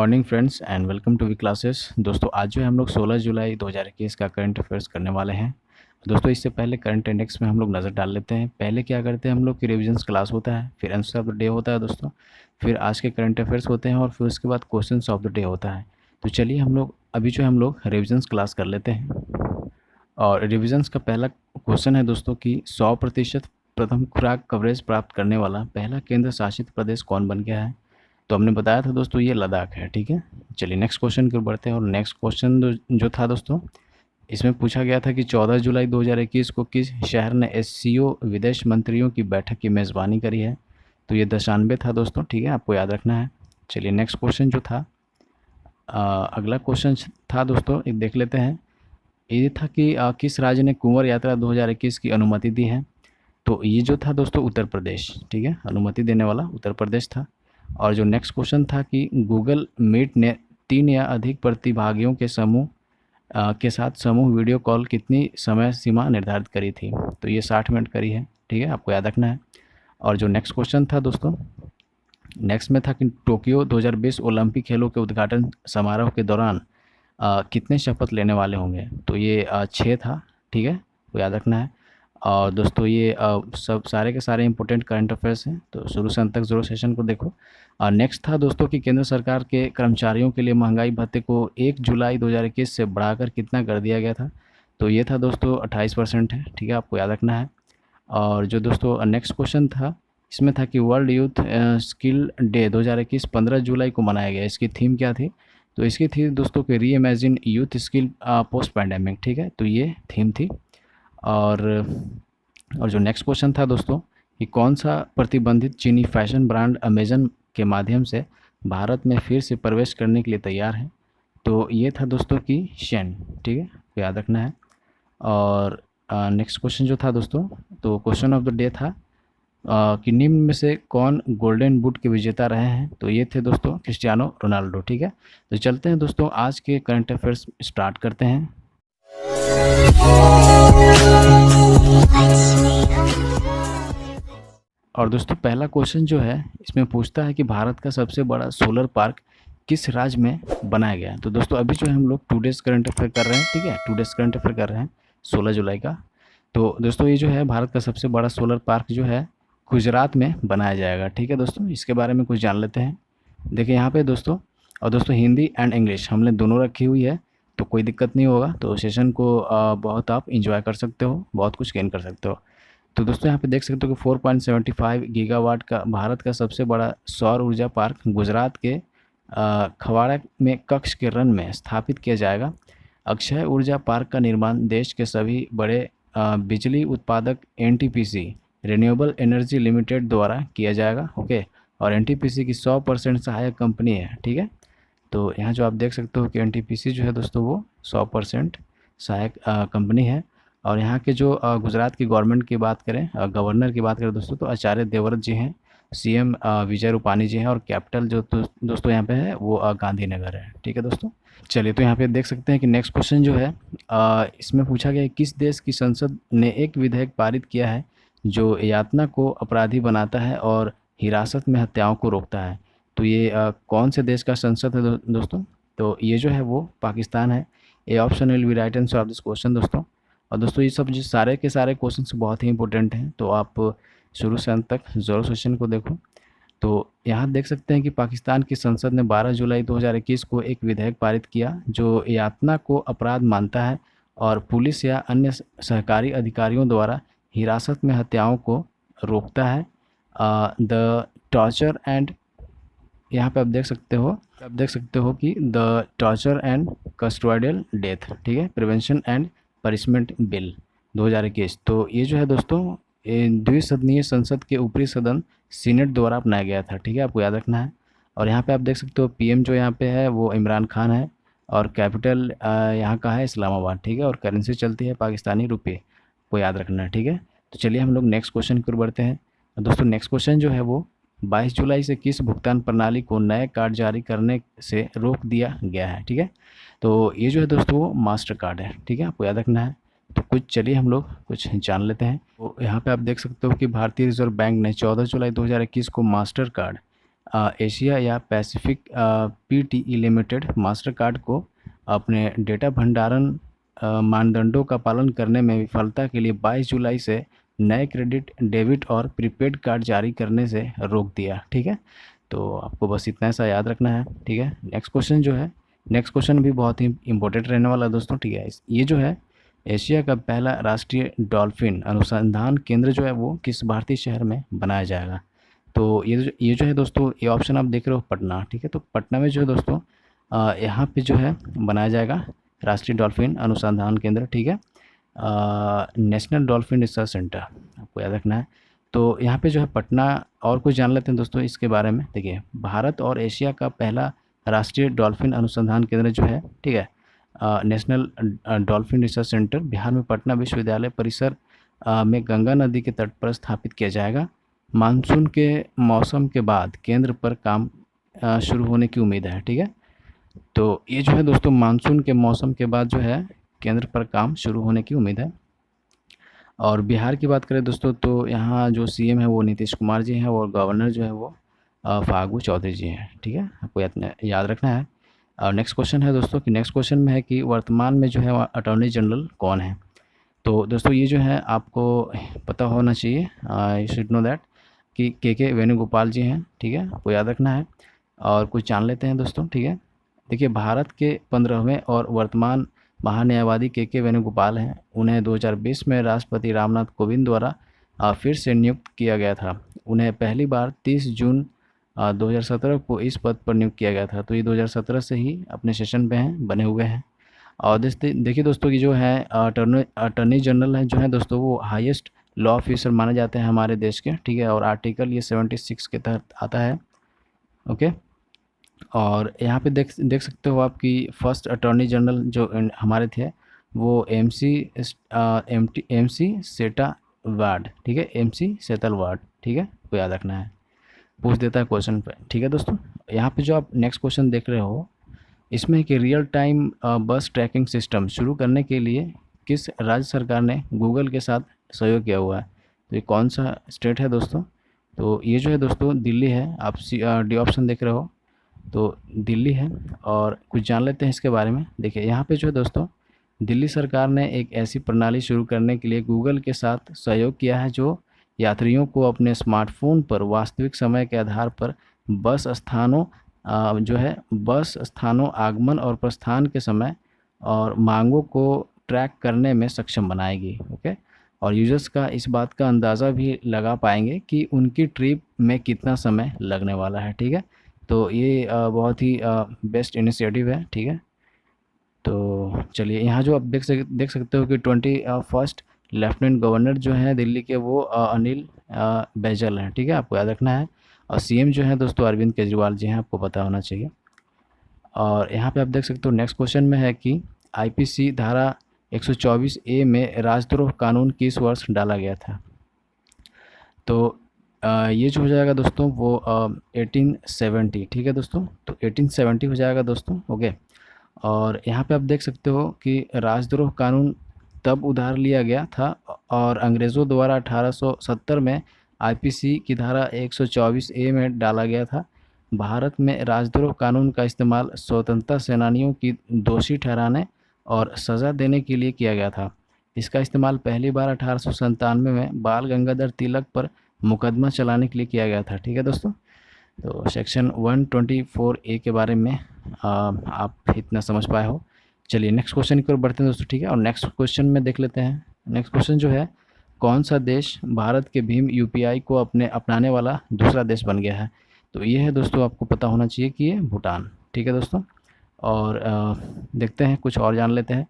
Morning friends and welcome to V classes. दोस्तों आज जो है हम लोग 16 जुलाई 2021 का करंट अफेयर्स करने वाले हैं। दोस्तों इससे पहले करंट इंडेक्स में हम लोग नज़र डाल लेते हैं। पहले क्या करते हैं हम लोग कि रिविजन्स क्लास होता है, फिर आंसर ऑफ द डे होता है दोस्तों, फिर आज के करंट अफेयर्स होते हैं और फिर उसके बाद क्वेश्चंस ऑफ द डे होता है। तो चलिए हम लोग अभी जो है हम लोग रिविजन्स क्लास कर लेते हैं। और रिविजन्स का पहला क्वेश्चन है दोस्तों कि 100% प्रथम खुराक कवरेज प्राप्त करने वाला पहला केंद्र शासित प्रदेश कौन बन गया है। तो हमने बताया था दोस्तों ये लद्दाख है। ठीक है, चलिए नेक्स्ट क्वेश्चन की ओर बढ़ते हैं। और नेक्स्ट क्वेश्चन जो था दोस्तों, इसमें पूछा गया था कि 14 जुलाई 2021 को किस शहर ने एससीओ विदेश मंत्रियों की बैठक की मेज़बानी करी है। तो ये दशानबे था दोस्तों। ठीक है, आपको याद रखना है। चलिए नेक्स्ट क्वेश्चन जो था, अगला क्वेश्चन था दोस्तों, एक देख लेते हैं। ये था कि किस राज्य ने कुंवर यात्रा 2021 की अनुमति दी है। तो ये जो था दोस्तों उत्तर प्रदेश। ठीक है, अनुमति देने वाला उत्तर प्रदेश था। और जो नेक्स्ट क्वेश्चन था कि गूगल मीट ने 3 या अधिक प्रतिभागियों के समूह के साथ समूह वीडियो कॉल कितनी समय सीमा निर्धारित करी थी। तो ये 60 मिनट करी है। ठीक है, आपको याद रखना है। और जो नेक्स्ट क्वेश्चन था दोस्तों, नेक्स्ट में था कि टोक्यो 2020 ओलंपिक खेलों के उद्घाटन समारोह के दौरान कितने शपथ लेने वाले होंगे। तो ये 6 था। ठीक है, तो याद रखना है। और दोस्तों ये सब सारे के सारे इंपॉर्टेंट करंट अफेयर्स हैं, तो शुरू से अंत तक जरूर सेशन को देखो। और नेक्स्ट था दोस्तों कि केंद्र सरकार के कर्मचारियों के लिए महंगाई भत्ते को 1 जुलाई 2021 से बढ़ाकर कितना कर दिया गया था। तो ये था दोस्तों 28% है। ठीक है, आपको याद रखना है। और जो दोस्तों नेक्स्ट क्वेश्चन था, इसमें था कि वर्ल्ड यूथ स्किल डे 2021 15 जुलाई को मनाया गया। इसकी थीम क्या थी। तो इसकी थी दोस्तों कि री imagine youth skill post pandemic. ठीक है, तो ये थीम थी। और जो नेक्स्ट क्वेश्चन था दोस्तों कि कौन सा प्रतिबंधित चीनी फैशन ब्रांड अमेजन के माध्यम से भारत में फिर से प्रवेश करने के लिए तैयार है। तो ये था दोस्तों कि शेन। ठीक है, तो याद रखना है। और नेक्स्ट क्वेश्चन जो था दोस्तों, तो क्वेश्चन ऑफ द डे था कि निम्न में से कौन गोल्डन बूट के विजेता रहे हैं। तो ये थे दोस्तों क्रिस्टियानो रोनाल्डो। ठीक है, तो चलते हैं दोस्तों आज के करंट अफेयर्स स्टार्ट करते हैं। और दोस्तों पहला क्वेश्चन जो है इसमें पूछता है कि भारत का सबसे बड़ा सोलर पार्क किस राज्य में बनाया गया है। तो दोस्तों अभी जो है हम लोग 2 डेज करंट अफेयर कर रहे हैं। ठीक है, 2 डेज करंट अफेयर कर रहे हैं 16 जुलाई का। तो दोस्तों ये जो है भारत का सबसे बड़ा सोलर पार्क जो है गुजरात में बनाया जाएगा। ठीक है दोस्तों, इसके बारे में कुछ जान लेते हैं। देखिए यहाँ पे दोस्तों, और दोस्तों हिंदी एंड इंग्लिश हमने दोनों रखी हुई है, तो कोई दिक्कत नहीं होगा। तो सेशन को बहुत आप इंजॉय कर सकते हो, बहुत कुछ गेन कर सकते हो। तो दोस्तों यहाँ पे देख सकते हो कि 4.75 गीगावाट का भारत का सबसे बड़ा सौर ऊर्जा पार्क गुजरात के खवाड़ा में कक्ष के रन में स्थापित किया जाएगा। अक्षय ऊर्जा पार्क का निर्माण देश के सभी बड़े बिजली उत्पादक एनटीपीसी रिन्यूएबल एनर्जी लिमिटेड द्वारा किया जाएगा। ओके, और एनटीपीसी की 100% सहायक कंपनी है। ठीक है, तो यहाँ जो आप देख सकते हो कि एनटीपीसी जो है दोस्तों वो 100% सहायक कंपनी है। और यहाँ के जो गुजरात की गवर्नमेंट की बात करें, गवर्नर की बात करें दोस्तों, तो आचार्य देवव्रत जी हैं, सीएम विजय रूपानी जी हैं, और कैपिटल जो दोस्तों यहाँ पे है वो गांधीनगर है। ठीक है दोस्तों, चलिए तो यहाँ पे देख सकते हैं कि नेक्स्ट क्वेश्चन जो है इसमें पूछा गया है किस देश की संसद ने एक विधेयक पारित किया है जो यातना को अपराधी बनाता है और हिरासत में हत्याओं को रोकता है। तो ये कौन से देश का संसद है दोस्तों। तो ये जो है वो पाकिस्तान है। A option will be right answer of this question दोस्तों। और दोस्तों ये सब जो सारे के सारे क्वेश्चन बहुत ही इंपॉर्टेंट हैं, तो आप शुरू से अंत तक जरूर सेशन को देखो। तो यहाँ देख सकते हैं कि पाकिस्तान की संसद ने 12 जुलाई 2021 को एक विधेयक पारित किया जो यातना को अपराध मानता है और पुलिस या अन्य सहकारी अधिकारियों द्वारा हिरासत में हत्याओं को रोकता है। द टॉर्चर एंड, यहाँ पे आप देख सकते हो कि the torture and custodial death. ठीक है, प्रिवेंशन एंड पनिशमेंट बिल 2021। तो ये जो है दोस्तों द्विसदनीय संसद के ऊपरी सदन सीनेट द्वारा अपनाया गया था। ठीक है, आपको याद रखना है। और यहाँ पे आप देख सकते हो पीएम जो यहाँ पे है वो इमरान खान है, और कैपिटल यहाँ का है इस्लामाबाद। ठीक है, और करेंसी चलती है पाकिस्तानी रुपये, को याद रखना है। ठीक है, तो चलिए हम लोग नेक्स्ट क्वेश्चन की ओर बढ़ते हैं। दोस्तों नेक्स्ट क्वेश्चन जो है वो 22 जुलाई से किस भुगतान प्रणाली को नए कार्ड जारी करने से रोक दिया गया है। ठीक है, तो ये जो है दोस्तों वो मास्टर कार्ड है। ठीक है, आपको याद रखना है। तो कुछ चलिए हम लोग कुछ जान लेते हैं। तो यहाँ पे आप देख सकते हो कि भारतीय रिजर्व बैंक ने 14 जुलाई 2021 को मास्टर कार्ड एशिया या Pacific PTE limited master card को अपने डेटा भंडारण मानदंडों का पालन करने में विफलता के लिए 22 जुलाई से नए क्रेडिट, डेबिट और प्रीपेड कार्ड जारी करने से रोक दिया। ठीक है, तो आपको बस इतना सा याद रखना है। ठीक है, नेक्स्ट क्वेश्चन भी बहुत ही इंपॉर्टेंट रहने वाला है दोस्तों। ठीक है, ये जो है एशिया का पहला राष्ट्रीय डॉल्फिन अनुसंधान केंद्र जो है वो किस भारतीय शहर में बनाया जाएगा? तो ये जो है दोस्तों, ये ऑप्शन आप देख रहे हो पटना। ठीक है, तो पटना में जो है दोस्तों यहाँ पे जो है बनाया जाएगा राष्ट्रीय डॉल्फिन अनुसंधान केंद्र। ठीक है, नेशनल डॉल्फिन रिसर्च सेंटर आपको याद रखना है। तो यहाँ पे जो है पटना, और कुछ जान लेते हैं दोस्तों इसके बारे में। देखिए, भारत और एशिया का पहला राष्ट्रीय डॉल्फिन अनुसंधान केंद्र जो है, ठीक है, national dolphin research centre Bihar में पटना विश्वविद्यालय परिसर में गंगा नदी के तट पर स्थापित किया जाएगा। मानसून के मौसम के बाद केंद्र पर काम शुरू होने की उम्मीद है। ठीक है, तो ये जो है दोस्तों मानसून के मौसम के बाद जो है केंद्र पर काम शुरू होने की उम्मीद है। और बिहार की बात करें दोस्तों, तो यहाँ जो CM है वो नीतीश कुमार जी हैं और गवर्नर जो है वो फागू चौधरी जी हैं। ठीक है, आपको याद रखना है। और नेक्स्ट क्वेश्चन है दोस्तों, कि नेक्स्ट क्वेश्चन में है कि वर्तमान में जो है अटॉर्नी जनरल कौन है? तो दोस्तों ये जो है आपको पता होना चाहिए, यू शुड नो दैट, कि के वेणुगोपाल जी हैं। ठीक है, आपको याद रखना है। और कुछ जान लेते हैं दोस्तों। ठीक है, देखिए, भारत के 15वें और वर्तमान महान्यायवादी के वेणुगोपाल हैं। उन्हें 2020 में राष्ट्रपति रामनाथ कोविंद द्वारा फिर से नियुक्त किया गया था। उन्हें पहली बार 30 जून 2017 को इस पद पर नियुक्त किया गया था। तो ये 2017 से ही अपने सेशन पे हैं, बने हुए हैं। और देखिए दोस्तों कि जो है अटॉर्नी जनरल है जो है दोस्तों, वो हाईएस्ट लॉ ऑफिसर माने जाते हैं हमारे देश के। ठीक है, और आर्टिकल ये 76 के तहत आता है। ओके, और यहाँ पे देख सकते हो आप कि फर्स्ट अटॉर्नी जनरल जो हमारे थे वो MC सेटावार्ड। ठीक है, MC सेतलवार्ड। ठीक है, तो याद रखना है, पूछ देता है क्वेश्चन पे। ठीक है दोस्तों, यहाँ पे जो आप नेक्स्ट क्वेश्चन देख रहे हो, इसमें कि रियल टाइम बस ट्रैकिंग सिस्टम शुरू करने के लिए किस राज्य सरकार ने गूगल के साथ सहयोग किया हुआ है? तो ये कौन सा स्टेट है दोस्तों? तो ये जो है दोस्तों दिल्ली है। आप D ऑप्शन देख रहे हो, तो दिल्ली है। और कुछ जान लेते हैं इसके बारे में। देखिए, यहाँ पे जो है दोस्तों, दिल्ली सरकार ने एक ऐसी प्रणाली शुरू करने के लिए गूगल के साथ सहयोग किया है जो यात्रियों को अपने स्मार्टफोन पर वास्तविक समय के आधार पर बस स्थानों आगमन और प्रस्थान के समय और मांगों को ट्रैक करने में सक्षम बनाएगी। ओके, और यूजर्स का इस बात का अंदाज़ा भी लगा पाएंगे कि उनकी ट्रिप में कितना समय लगने वाला है। ठीक है, तो ये बहुत ही बेस्ट इनिशिएटिव है। ठीक है, तो चलिए, यहाँ जो आप देख सकते हो कि 21st लेफ्टिनेंट गवर्नर जो हैं दिल्ली के वो अनिल बैजल हैं। ठीक है, आपको याद रखना है। और CM जो है दोस्तों अरविंद केजरीवाल जी हैं, आपको पता होना चाहिए। और यहाँ पे आप देख सकते हो नेक्स्ट क्वेश्चन में है कि IPC धारा 124A में राजद्रोह कानून किस वर्ष डाला गया था? तो ये जो हो जाएगा दोस्तों वो 1870। ठीक है दोस्तों, तो 1870 हो जाएगा दोस्तों। ओके, और यहाँ पे आप देख सकते हो कि राजद्रोह कानून तब उधार लिया गया था और अंग्रेज़ों द्वारा 1870 में IPC की धारा 124A में डाला गया था। भारत में राजद्रोह कानून का इस्तेमाल स्वतंत्रता सेनानियों की दोषी ठहराने और सज़ा देने के लिए किया गया था। इसका इस्तेमाल पहली बार 1897 में बाल गंगाधर तिलक पर मुकदमा चलाने के लिए किया गया था। ठीक है दोस्तों, तो सेक्शन 124A के बारे में आप इतना समझ पाए हो। चलिए नेक्स्ट क्वेश्चन की ओर बढ़ते हैं दोस्तों। ठीक है, और नेक्स्ट क्वेश्चन में देख लेते हैं। नेक्स्ट क्वेश्चन जो है, कौन सा देश भारत के भीम UPI को अपनाने वाला दूसरा देश बन गया है? तो ये है दोस्तों, आपको पता होना चाहिए कि ये भूटान। ठीक है दोस्तों, और देखते हैं कुछ और जान लेते हैं।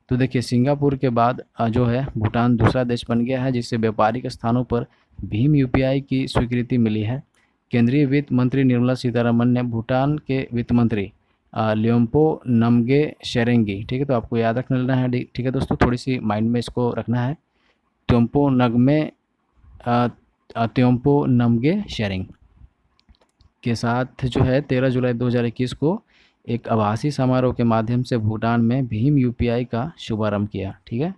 तो देखिए, सिंगापुर के बाद जो है भूटान दूसरा देश बन गया है जिससे व्यापारिक स्थानों पर भीम UPI की स्वीकृति मिली है। केंद्रीय वित्त मंत्री निर्मला सीतारमण ने भूटान के वित्त मंत्री ल्योम्पो नमगे शेरेंगी, ठीक है, तो आपको याद रखना लेना है। ठीक है दोस्तों, थोड़ी सी माइंड में इसको रखना है। त्योम्पो नमगे शेरिंग के साथ जो है 13 जुलाई 2021 को एक आभासी समारोह के माध्यम से भूटान में भीम UPI का शुभारंभ किया। ठीक है,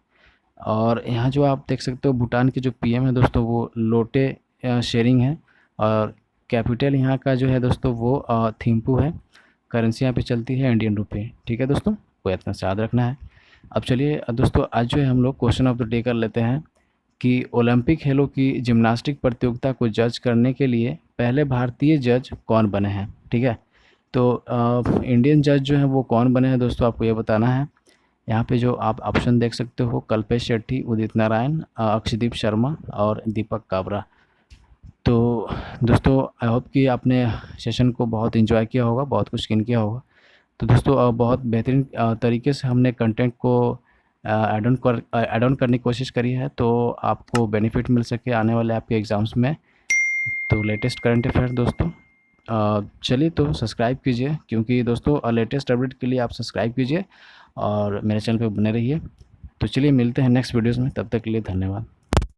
और यहाँ जो आप देख सकते हो भूटान के जो PM है दोस्तों वो लोटे शेरिंग है। और कैपिटल यहाँ का जो है दोस्तों वो थिम्पू है। करेंसी यहाँ पे चलती है इंडियन रुपये। ठीक है दोस्तों, को इतना से याद रखना है। अब चलिए दोस्तों, आज जो है हम लोग क्वेश्चन ऑफ द डे कर लेते हैं कि ओलंपिक खेलों की जिम्नास्टिक प्रतियोगिता को जज करने के लिए पहले भारतीय जज कौन बने हैं। ठीक है, तो इंडियन जज जो हैं वो कौन बने हैं दोस्तों, आपको ये बताना है। यहाँ पे जो आप ऑप्शन देख सकते हो, कल्पेश शेट्टी, उदित नारायण, अक्षदीप शर्मा और दीपक काबरा। तो दोस्तों आई होप कि आपने सेशन को बहुत एंजॉय किया होगा, बहुत कुछ गेन किया होगा। तो दोस्तों बहुत बेहतरीन तरीके से हमने कंटेंट को ऐड ऑन करने की कोशिश करी है, तो आपको बेनिफिट मिल सके आने वाले आपके एग्ज़ाम्स में। तो लेटेस्ट करंट अफेयर दोस्तों, चलिए तो सब्सक्राइब कीजिए, क्योंकि दोस्तों लेटेस्ट अपडेट के लिए आप सब्सक्राइब कीजिए और मेरे चैनल पे बने रहिए। तो चलिए मिलते हैं नेक्स्ट वीडियोज़ में, तब तक के लिए धन्यवाद।